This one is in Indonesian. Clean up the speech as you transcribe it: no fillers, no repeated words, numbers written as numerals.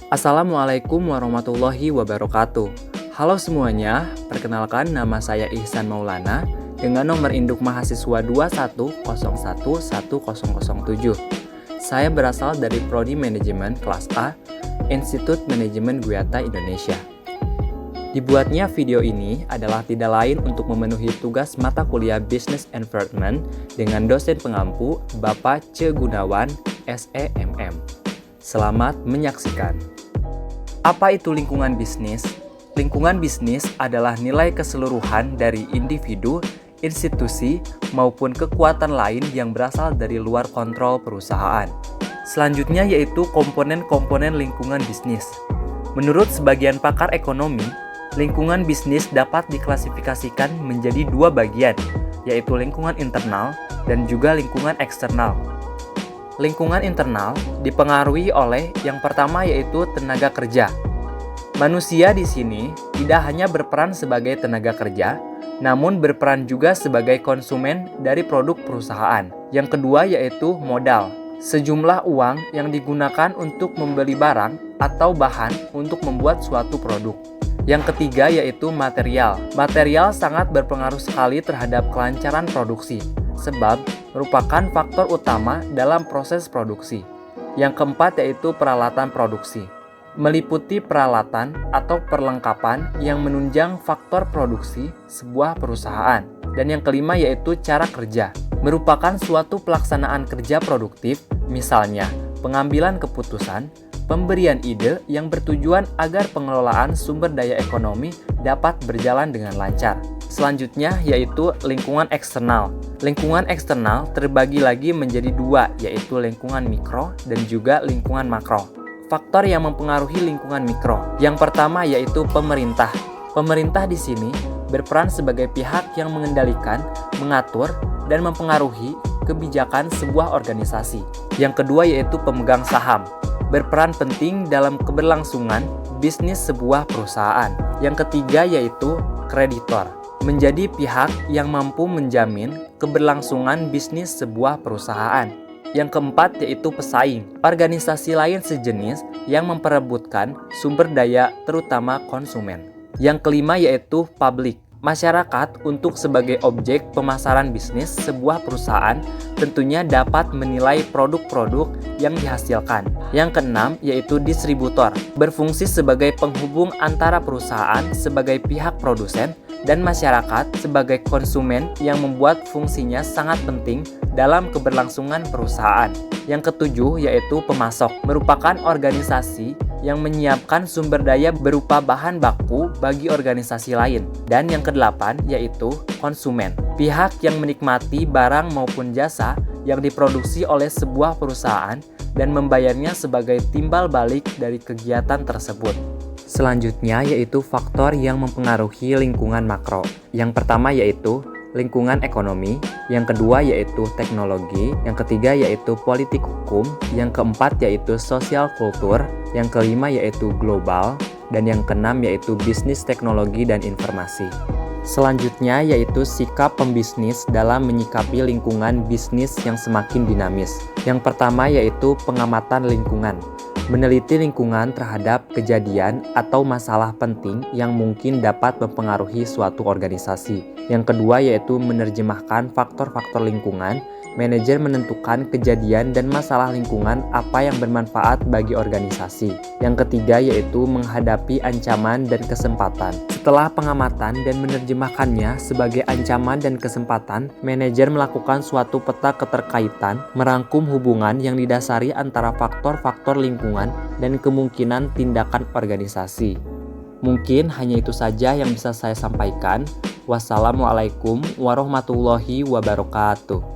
Assalamualaikum warahmatullahi wabarakatuh. Halo semuanya, perkenalkan nama saya Ihsan Maulana dengan nomor induk mahasiswa 21011007. Saya berasal dari Prodi Manajemen Kelas A, Institut Manajemen Guyata Indonesia. Dibuatnya video ini adalah tidak lain untuk memenuhi tugas mata kuliah Business Environment dengan dosen pengampu Bapak Ce Gunawan, SEMM. Selamat menyaksikan. Apa itu lingkungan bisnis? Lingkungan bisnis adalah nilai keseluruhan dari individu, institusi, maupun kekuatan lain yang berasal dari luar kontrol perusahaan. Selanjutnya yaitu komponen-komponen lingkungan bisnis. Menurut sebagian pakar ekonomi, lingkungan bisnis dapat diklasifikasikan menjadi dua bagian, yaitu lingkungan internal dan juga lingkungan eksternal. Lingkungan internal dipengaruhi oleh yang pertama yaitu tenaga kerja. Manusia di sini tidak hanya berperan sebagai tenaga kerja, namun berperan juga sebagai konsumen dari produk perusahaan. Yang kedua yaitu modal, sejumlah uang yang digunakan untuk membeli barang atau bahan untuk membuat suatu produk. Yang ketiga yaitu material. Material sangat berpengaruh sekali terhadap kelancaran produksi, sebab merupakan faktor utama dalam proses produksi. Yang keempat yaitu peralatan produksi, meliputi peralatan atau perlengkapan yang menunjang faktor produksi sebuah perusahaan. Dan yang kelima yaitu cara kerja, merupakan suatu pelaksanaan kerja produktif, misalnya pengambilan keputusan, pemberian ide yang bertujuan agar pengelolaan sumber daya ekonomi dapat berjalan dengan lancar. Selanjutnya yaitu lingkungan eksternal. Lingkungan eksternal terbagi lagi menjadi dua, yaitu lingkungan mikro dan juga lingkungan makro. Faktor yang mempengaruhi lingkungan mikro. Yang pertama yaitu pemerintah. Pemerintah di sini berperan sebagai pihak yang mengendalikan, mengatur, dan mempengaruhi kebijakan sebuah organisasi. Yang kedua yaitu pemegang saham, berperan penting dalam keberlangsungan bisnis sebuah perusahaan. Yang ketiga yaitu kreditor, menjadi pihak yang mampu menjamin keberlangsungan bisnis sebuah perusahaan. Yang keempat yaitu pesaing, organisasi lain sejenis yang memperebutkan sumber daya terutama konsumen. Yang kelima yaitu publik, masyarakat untuk sebagai objek pemasaran bisnis sebuah perusahaan tentunya dapat menilai produk-produk yang dihasilkan. Yang keenam yaitu distributor, berfungsi sebagai penghubung antara perusahaan sebagai pihak produsen dan masyarakat sebagai konsumen yang membuat fungsinya sangat penting dalam keberlangsungan perusahaan. Yang ketujuh yaitu pemasok, merupakan organisasi yang menyiapkan sumber daya berupa bahan baku bagi organisasi lain. Dan yang kedelapan yaitu konsumen, pihak yang menikmati barang maupun jasa yang diproduksi oleh sebuah perusahaan dan membayarnya sebagai timbal balik dari kegiatan tersebut. Selanjutnya yaitu faktor yang mempengaruhi lingkungan makro. Yang pertama yaitu lingkungan ekonomi, yang kedua yaitu teknologi, yang ketiga yaitu politik hukum, yang keempat yaitu sosial kultur, yang kelima yaitu global, dan yang keenam yaitu bisnis teknologi dan informasi. Selanjutnya yaitu sikap pembisnis dalam menyikapi lingkungan bisnis yang semakin dinamis. Yang pertama yaitu pengamatan lingkungan, meneliti lingkungan terhadap kejadian atau masalah penting yang mungkin dapat mempengaruhi suatu organisasi. Yang kedua yaitu menerjemahkan faktor-faktor lingkungan. Manajer menentukan kejadian dan masalah lingkungan apa yang bermanfaat bagi organisasi. Yang ketiga yaitu menghadapi ancaman dan kesempatan. Setelah pengamatan dan menerjemahkannya sebagai ancaman dan kesempatan, manajer melakukan suatu peta keterkaitan, merangkum hubungan yang didasari antara faktor-faktor lingkungan dan kemungkinan tindakan organisasi. Mungkin hanya itu saja yang bisa saya sampaikan. Wassalamualaikum warahmatullahi wabarakatuh.